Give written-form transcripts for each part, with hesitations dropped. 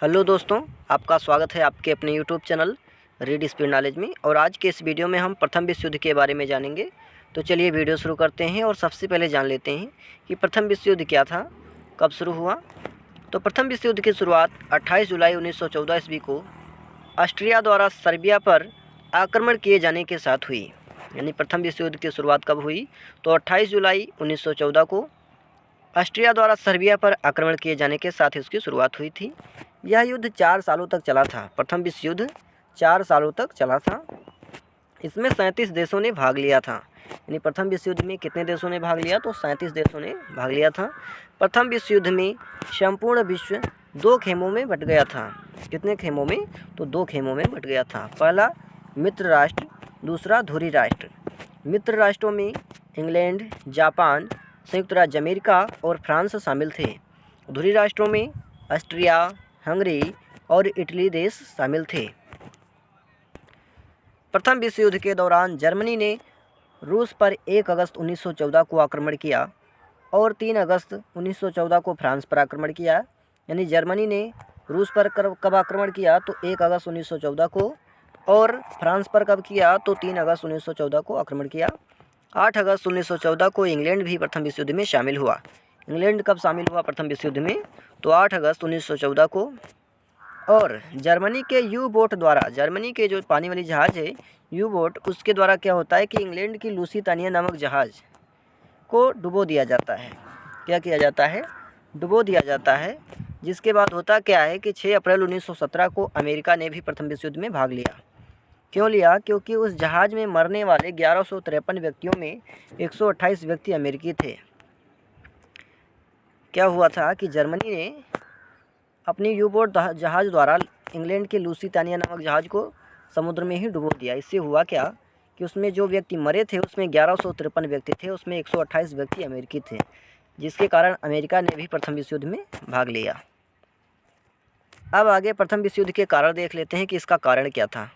Hello दोस्तों, आपका स्वागत है आपके अपने YouTube channel read speed knowledge में। और आज के इस वीडियो में हम प्रथम विश्व युद्ध के बारे में जानेंगे। तो चलिए वीडियो शुरू करते हैं और सबसे पहले जान लेते हैं कि प्रथम विश्व युद्ध क्या था, कब शुरू हुआ। तो प्रथम विश्व युद्ध की शुरुआत 28 जुलाई 1914 ईस्वी को ऑस्ट्रिया द्वारा सर्बिया पर आक्रमण किए जाने के साथ हुई। यानी प्रथम विश्व युद्ध की शुरुआत कब हुई? तो 28 जुलाई 1914 को ऑस्ट्रिया द्वारा सर्बिया पर आक्रमण किए जाने के साथ इसकी शुरुआत हुई थी। यह युद्ध 4 सालों तक चला था। प्रथम विश्व युद्ध 4 सालों तक चला था। इसमें 37 देशों ने भाग लिया था। यानी प्रथम विश्व युद्ध में कितने देशों ने भाग लिया? तो 37 देशों ने भाग लिया था। प्रथम विश्व युद्ध में संपूर्ण विश्व 2 खेमों में बट गया था। कितने खेमों में? तो 2 खेमों में बट गया था। पहला मित्र राष्ट्र, दूसरा धुरी राष्ट्र। मित्र राष्ट्रों में इंग्लैंड, जापान, संयुक्त राज्य अमेरिका और फ्रांस शामिल थे। धुरी राष्ट्रों में ऑस्ट्रिया, हंगरी और इटली देश शामिल थे। प्रथम विश्व युद्ध के दौरान जर्मनी ने रूस पर 1 अगस्त 1914 को आक्रमण किया और 3 अगस्त 1914 को फ्रांस पर आक्रमण किया। यानी जर्मनी ने रूस पर कब आक्रमण किया? तो 1 अगस्त 1914 को, और फ्रांस पर कब किया? तो 3 अगस्त 1914 को आक्रमण किया। 8 अगस्त 1914 को इंग्लैंड भी प्रथम विश्व युद्ध में शामिल हुआ। इंग्लैंड कब शामिल हुआ प्रथम विश्व युद्ध में? तो 8 अगस्त 1914 को। और जर्मनी के यू बोट द्वारा, जर्मनी के जो पानी वाली जहाज़ है यू बोट, उसके द्वारा क्या होता है कि इंग्लैंड की लुसितानिया नामक जहाज़ को डुबो दिया जाता है। क्या किया जाता है? डुबो दिया जाता है। जिसके बाद होता क्या है कि 6 अप्रैल 1917 को अमेरिका ने भी प्रथम विश्व युद्ध में भाग लिया। क्यों लिया? क्योंकि उस जहाज़ में मरने वाले 1153 व्यक्तियों में 128 व्यक्ति अमेरिकी थे। क्या हुआ था कि जर्मनी ने अपनी यू बोट जहाज़ द्वारा इंग्लैंड के लुसितानिया नामक जहाज़ को समुद्र में ही डुबो दिया। इससे हुआ क्या कि उसमें जो व्यक्ति मरे थे उसमें 1153 व्यक्ति थे, उसमें 128 व्यक्ति अमेरिकी थे, जिसके कारण अमेरिका ने भी प्रथम विश्व युद्ध में भाग लिया। अब आगे प्रथम विश्व युद्ध के कारण देख लेते हैं कि इसका कारण क्या था।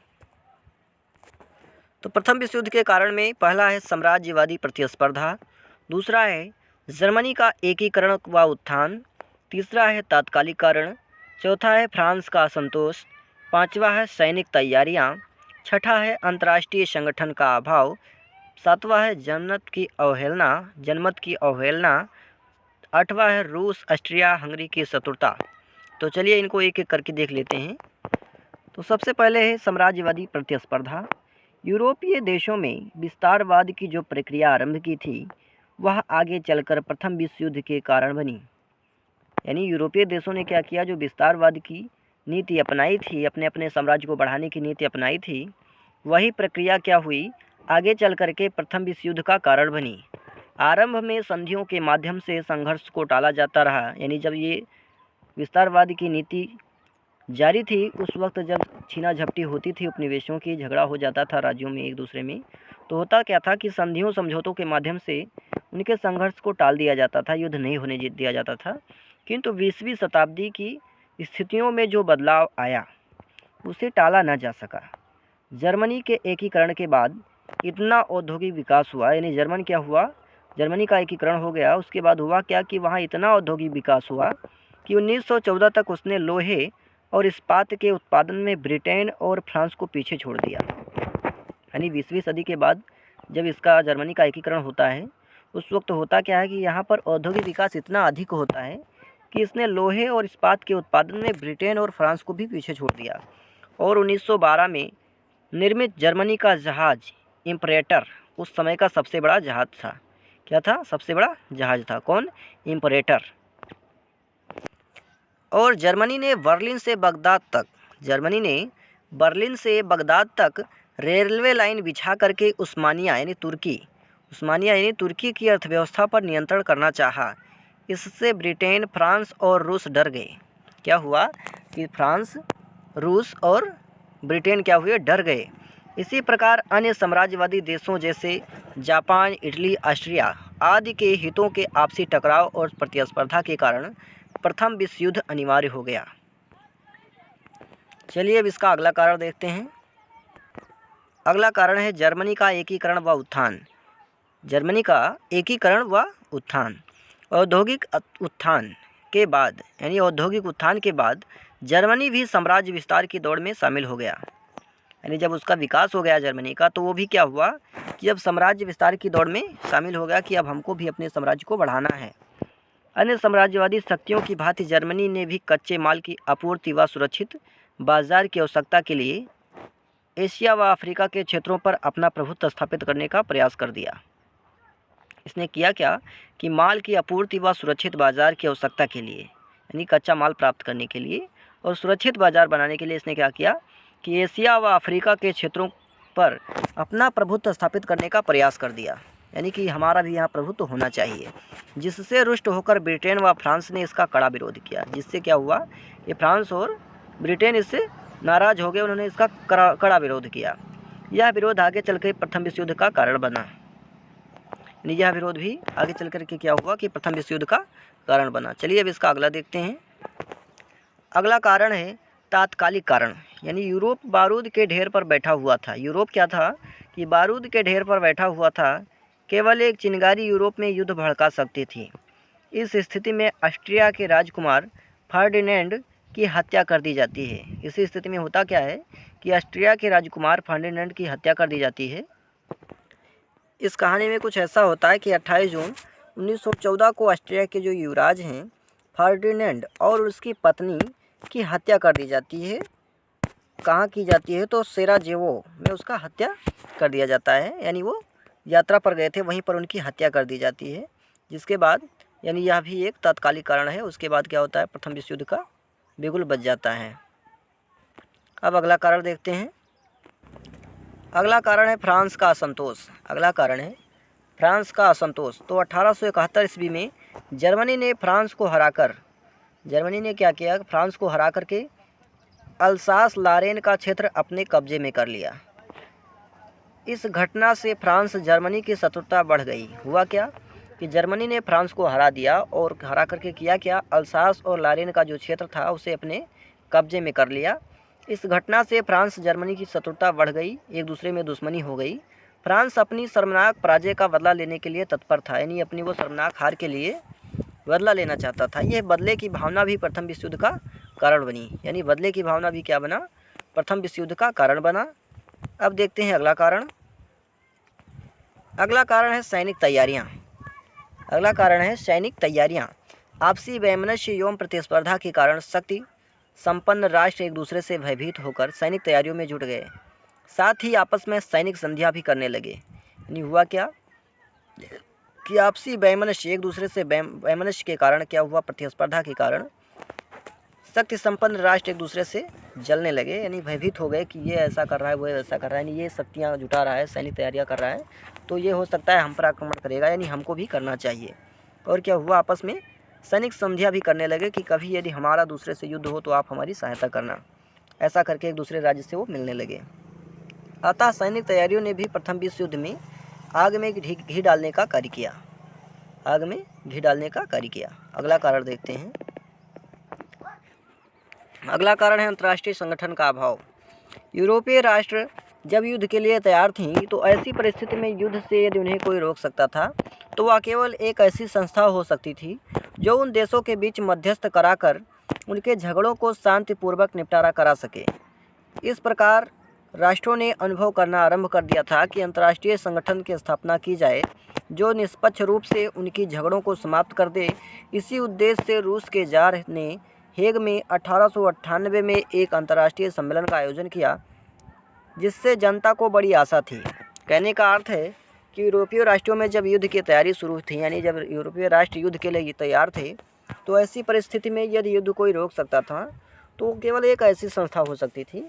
तो प्रथम विश्व युद्ध के कारण में पहला है साम्राज्यवादी प्रतिस्पर्धा, दूसरा है जर्मनी का एकीकरण व उत्थान, तीसरा है तात्कालिक कारण, चौथा है फ्रांस का असंतोष, पांचवा है सैनिक तैयारियां, छठा है अंतर्राष्ट्रीय संगठन का अभाव, सातवां है जनमत की अवहेलना, आठवां है रूस ऑस्ट्रिया हंगरी की शत्रुता। तो चलिए इनको एक एक करके देख लेते हैं। तो सबसे पहले है साम्राज्यवादी प्रतिस्पर्धा। यूरोपीय देशों में विस्तारवाद की जो प्रक्रिया आरंभ की थी वह आगे चलकर प्रथम विश्व युद्ध के कारण बनी। यानी यूरोपीय देशों ने क्या किया? जो विस्तारवाद की नीति अपनाई थी, अपने अपने साम्राज्य को बढ़ाने की नीति अपनाई थी, वही प्रक्रिया क्या हुई? आगे चल करके प्रथम विश्व युद्ध का कारण बनी। आरंभ में संधियों के माध्यम से संघर्ष को टाला जाता रहा। यानी जब ये विस्तारवाद की नीति जारी थी उस वक्त जब छीना झपटी होती थी उपनिवेशों की, झगड़ा हो जाता था राज्यों में एक दूसरे में, तो होता क्या था कि संधियों समझौतों के माध्यम से उनके संघर्ष को टाल दिया जाता था, युद्ध नहीं होने दिया जाता था। किंतु 20वीं शताब्दी की स्थितियों में जो बदलाव आया उसे टाला न जा सका। जर्मनी के एकीकरण के बाद इतना औद्योगिक विकास हुआ। यानी जर्मनी का एकीकरण हो गया, उसके बाद हुआ क्या कि वहाँ इतना औद्योगिक विकास हुआ कि 1914 तक उसने लोहे और इस्पात के उत्पादन में ब्रिटेन और फ्रांस को पीछे छोड़ दिया। यानी 20वीं सदी के बाद जब इसका जर्मनी का एकीकरण होता है उस वक्त होता क्या है कि यहाँ पर औद्योगिक विकास इतना अधिक होता है कि इसने लोहे और इस्पात के उत्पादन में ब्रिटेन और फ्रांस को भी पीछे छोड़ दिया। और 1912 में निर्मित जर्मनी का जहाज़ इम्परेटर उस समय का सबसे बड़ा जहाज़ था। क्या था? सबसे बड़ा जहाज़ था। कौन? इम्परेटर। और जर्मनी ने बर्लिन से बगदाद तक रेलवे लाइन बिछा करके उस्मानिया यानी तुर्की की अर्थव्यवस्था पर नियंत्रण करना चाहा। इससे ब्रिटेन, फ्रांस और रूस डर गए। क्या हुआ कि फ्रांस, रूस और ब्रिटेन क्या हुए? डर गए। इसी प्रकार अन्य साम्राज्यवादी देशों जैसे जापान, इटली, ऑस्ट्रिया आदि के हितों के आपसी टकराव और प्रतिस्पर्धा के कारण प्रथम विश्व युद्ध अनिवार्य हो गया। चलिए अब इसका अगला कारण देखते हैं। अगला कारण है जर्मनी का एकीकरण व उत्थान। जर्मनी का एकीकरण व उत्थान। औद्योगिक उत्थान के बाद यानी औद्योगिक उत्थान के बाद जर्मनी भी साम्राज्य विस्तार की दौड़ में शामिल हो गया। यानी जब उसका विकास हो गया जर्मनी का, तो वो भी क्या हुआ कि अब साम्राज्य विस्तार की दौड़ में शामिल हो गया कि अब हमको भी अपने साम्राज्य को बढ़ाना है। अन्य साम्राज्यवादी शक्तियों की भांति जर्मनी ने भी कच्चे माल की आपूर्ति व सुरक्षित बाजार की आवश्यकता के लिए एशिया व अफ्रीका के क्षेत्रों पर अपना प्रभुत्व स्थापित करने का प्रयास कर दिया। इसने किया क्या कि माल की आपूर्ति व सुरक्षित बाजार की आवश्यकता के लिए, यानी कच्चा माल प्राप्त करने के लिए और सुरक्षित बाजार बनाने के लिए इसने क्या किया कि एशिया व अफ्रीका के क्षेत्रों पर अपना प्रभुत्व स्थापित करने का प्रयास कर दिया। यानी कि हमारा भी यहाँ प्रभुत्व होना चाहिए, जिससे रुष्ट होकर ब्रिटेन व फ्रांस ने इसका कड़ा विरोध किया। जिससे क्या हुआ कि फ्रांस और ब्रिटेन इससे नाराज़ हो गए, उन्होंने इसका कड़ा विरोध किया। यह विरोध आगे चलकर प्रथम विश्व युद्ध का कारण बना। यह विरोध भी आगे चल कर के क्या हुआ कि प्रथम विश्व युद्ध का कारण बना। चलिए अब इसका अगला देखते हैं। अगला कारण है तात्कालिक कारण, यानी यूरोप बारूद के ढेर पर बैठा हुआ था। यूरोप क्या था कि बारूद के ढेर पर बैठा हुआ था। केवल एक चिंगारी यूरोप में युद्ध भड़का सकती थी। इस स्थिति में ऑस्ट्रिया के राजकुमार फर्डिनेंड की हत्या कर दी जाती है। इसी स्थिति में होता क्या है कि ऑस्ट्रिया के राजकुमार फर्डिनेंड की हत्या कर दी जाती है। इस कहानी में कुछ ऐसा होता है कि 28 जून 1914 को ऑस्ट्रिया के जो युवराज हैं फर्डिनेंड और उसकी पत्नी की हत्या कर दी जाती है। कहाँ की जाती है तो सेराजेवो में उसका हत्या कर दिया जाता है। यानी वो यात्रा पर गए थे, वहीं पर उनकी हत्या कर दी जाती है। जिसके बाद यानी यह भी एक तात्कालिक कारण है। उसके बाद क्या होता है प्रथम विश्व युद्ध का बिगुल बज जाता है। अब अगला कारण देखते हैं। अगला कारण है फ्रांस का असंतोष। अगला कारण है फ्रांस का असंतोष। तो 1871 ईस्वी में जर्मनी ने क्या किया, फ्रांस को हरा करके अल्सास लारेन का क्षेत्र अपने कब्जे में कर लिया। इस घटना से फ्रांस जर्मनी की शत्रुता बढ़ गई। हुआ क्या कि जर्मनी ने फ्रांस को हरा दिया और हरा करके किया क्या, अल्सास और लारेन का जो क्षेत्र था उसे अपने कब्जे में कर लिया। इस घटना से फ्रांस जर्मनी की शत्रुता बढ़ गई, एक दूसरे में दुश्मनी हो गई। फ्रांस अपनी शर्मनाक पराजय का बदला लेने के लिए तत्पर था। यानी अपनी वो शर्मनाक हार के लिए बदला लेना चाहता था। यह बदले की भावना भी प्रथम विश्व युद्ध का कारण बनी। यानी बदले की भावना भी क्या बना, प्रथम विश्व युद्ध का कारण बना। अब देखते हैं अगला कारण। अगला कारण है सैनिक तैयारियां। अगला कारण है सैनिक तैयारियां। आपसी वैमनस्य एवं प्रतिस्पर्धा के कारण शक्ति संपन्न राष्ट्र एक दूसरे से भयभीत होकर सैनिक तैयारियों में जुट गए। साथ ही आपस में सैनिक संधियां भी करने लगे। यानी हुआ क्या कि आपसी वैमनस्य, एक दूसरे से वैमनस्य के कारण क्या हुआ, प्रतिस्पर्धा के कारण शक्ति संपन्न राष्ट्र एक दूसरे से जलने लगे। यानी भयभीत हो गए कि ये ऐसा कर रहा है, वो ऐसा कर रहा है, यानी ये शक्तियाँ जुटा रहा है, सैनिक तैयारियाँ कर रहा है, तो ये हो सकता है हम पर आक्रमण करेगा, यानी हमको भी करना चाहिए। और क्या हुआ, आपस में सैनिक संधियाँ भी करने लगे कि कभी यदि हमारा दूसरे से युद्ध हो तो आप हमारी सहायता करना। ऐसा करके एक दूसरे राज्य से वो मिलने लगे। अतः सैनिक तैयारियों ने भी प्रथम विश्व युद्ध में आग में घी डालने का कार्य किया। आग में घी डालने का कार्य किया। अगला कारण देखते हैं। अगला कारण है अंतर्राष्ट्रीय संगठन का अभाव। यूरोपीय राष्ट्र जब युद्ध के लिए तैयार थीं तो ऐसी परिस्थिति में युद्ध से यदि उन्हें कोई रोक सकता था तो वह केवल एक ऐसी संस्था हो सकती थी जो उन देशों के बीच मध्यस्थ कराकर उनके झगड़ों को शांतिपूर्वक निपटारा करा सके। इस प्रकार राष्ट्रों ने अनुभव करना आरंभ कर दिया था कि अंतर्राष्ट्रीय संगठन की स्थापना की जाए जो निष्पक्ष रूप से उनकी झगड़ों को समाप्त कर दे। इसी उद्देश्य से रूस के जार ने हेग में 1898 में एक अंतर्राष्ट्रीय सम्मेलन का आयोजन किया, जिससे जनता को बड़ी आशा थी। कहने का अर्थ है कि यूरोपीय राष्ट्रों में जब युद्ध की तैयारी शुरू थी, यानी जब यूरोपीय राष्ट्र युद्ध के लिए तैयार थे, तो ऐसी परिस्थिति में यदि युद्ध कोई रोक सकता था तो केवल एक ऐसी संस्था हो सकती थी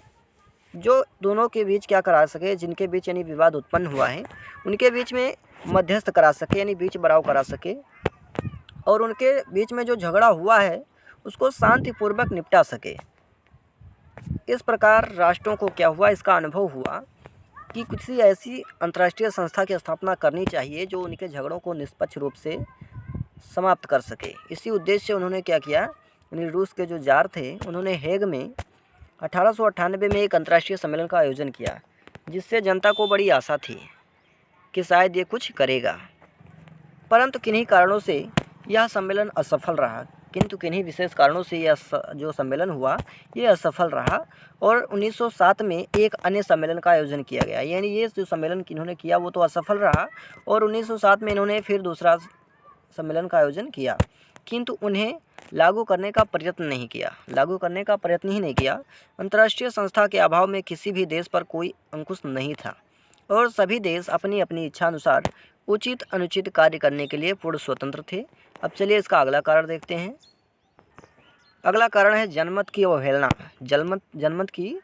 जो दोनों के बीच क्या करा सके, जिनके बीच यानी विवाद उत्पन्न हुआ है उनके बीच में मध्यस्थ करा सके, यानी बीच बराव करा सके, और उनके बीच में जो झगड़ा हुआ है उसको शांतिपूर्वक निपटा सके। इस प्रकार राष्ट्रों को क्या हुआ, इसका अनुभव हुआ कि किसी ऐसी अंतर्राष्ट्रीय संस्था की स्थापना करनी चाहिए जो उनके झगड़ों को निष्पक्ष रूप से समाप्त कर सके। इसी उद्देश्य से उन्होंने क्या किया, रूस के जो जार थे उन्होंने हेग में 1898 में एक अंतर्राष्ट्रीय सम्मेलन का आयोजन किया, जिससे जनता को बड़ी आशा थी कि शायद ये कुछ करेगा। परंतु किन्हीं कारणों से यह सम्मेलन असफल रहा। किंतु किन्हीं विशेष कारणों से यह जो सम्मेलन हुआ ये असफल रहा और 1907 में एक अन्य सम्मेलन का आयोजन किया गया। यानी ये जो सम्मेलन इन्होंने किया वो तो असफल रहा और 1907 में इन्होंने फिर दूसरा सम्मेलन का आयोजन किया, किंतु उन्हें लागू करने का प्रयत्न नहीं किया, लागू करने का प्रयत्न ही नहीं किया। अंतर्राष्ट्रीय संस्था के अभाव में किसी भी देश पर कोई अंकुश नहीं था और सभी देश अपनी अपनी इच्छा अनुसार उचित अनुचित कार्य करने के लिए पूर्ण स्वतंत्र थे। अब चलिए इसका अगला कारण देखते हैं। अगला कारण है जनमत की अवहेलना। जनमत की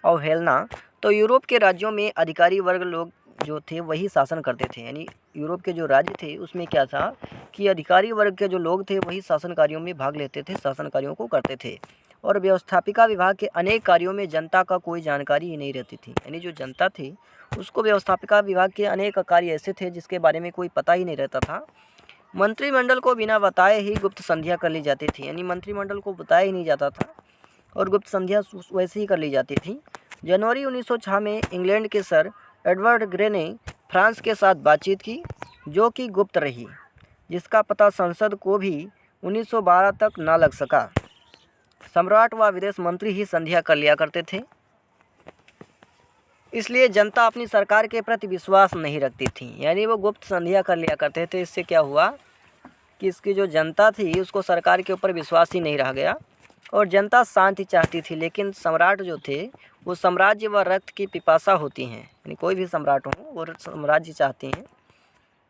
अवहेलना। तो यूरोप के राज्यों में अधिकारी वर्ग लोग जो थे वही शासन करते थे। यानी यूरोप के जो राज्य थे उसमें क्या था कि अधिकारी वर्ग के जो लोग थे वही शासन कार्यों में भाग लेते थे, शासन कार्यों को करते थे और व्यवस्थापिका विभाग के अनेक कार्यों में जनता का कोई जानकारी ही नहीं रहती थी। यानी जो जनता थी उसको व्यवस्थापिका विभाग के अनेक कार्य ऐसे थे जिसके बारे में कोई पता ही नहीं रहता था। मंत्रिमंडल को बिना बताए ही गुप्त संधियाँ कर ली जाती थी। यानी मंत्रिमंडल को बताया ही नहीं जाता था और गुप्त संधियाँ वैसे ही कर ली जाती थी। जनवरी 1906 में इंग्लैंड के सर एडवर्ड ग्रे ने फ्रांस के साथ बातचीत की जो कि गुप्त रही, जिसका पता संसद को भी 1912 तक ना लग सका। सम्राट व विदेश मंत्री ही संधियाँ कर लिया करते थे, इसलिए जनता अपनी सरकार के प्रति विश्वास नहीं रखती थी। यानी वो गुप्त संधियाँ कर लिया करते थे। इससे क्या हुआ कि इसकी जो जनता थी उसको सरकार के ऊपर विश्वास ही नहीं रह गया और जनता शांति चाहती थी। लेकिन सम्राट जो थे वो साम्राज्य व रक्त की पिपासा होती हैं। यानी कोई भी सम्राट हो वो साम्राज्य चाहते हैं।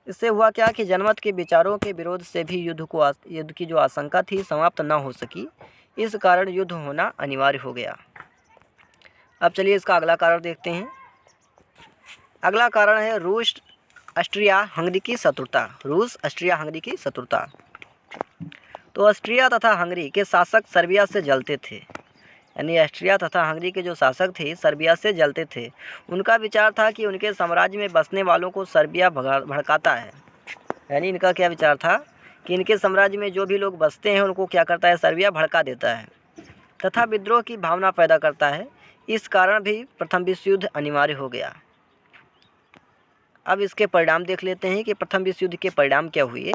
इससे हुआ क्या कि जनमत के विचारों के विरोध से भी युद्ध की जो आशंका थी समाप्त न हो सकी। इस कारण युद्ध होना अनिवार्य हो गया। अब चलिए इसका अगला कारण देखते हैं। अगला कारण है रूस ऑस्ट्रिया हंगरी की शत्रुता। रूस ऑस्ट्रिया हंगरी की शत्रुता। तो ऑस्ट्रिया तथा हंगरी के शासक सर्बिया से जलते थे। यानी ऑस्ट्रिया तथा हंगरी के जो शासक थे सर्बिया से जलते थे। उनका विचार था कि उनके साम्राज्य में बसने वालों को सर्बिया भड़काता है। यानी इनका क्या विचार था कि इनके साम्राज्य में जो भी लोग बसते हैं उनको क्या करता है, सर्बिया भड़का देता है तथा विद्रोह की भावना पैदा करता है। इस कारण भी प्रथम विश्व युद्ध अनिवार्य हो गया। अब इसके परिणाम देख लेते हैं कि प्रथम विश्व युद्ध के परिणाम क्या हुए।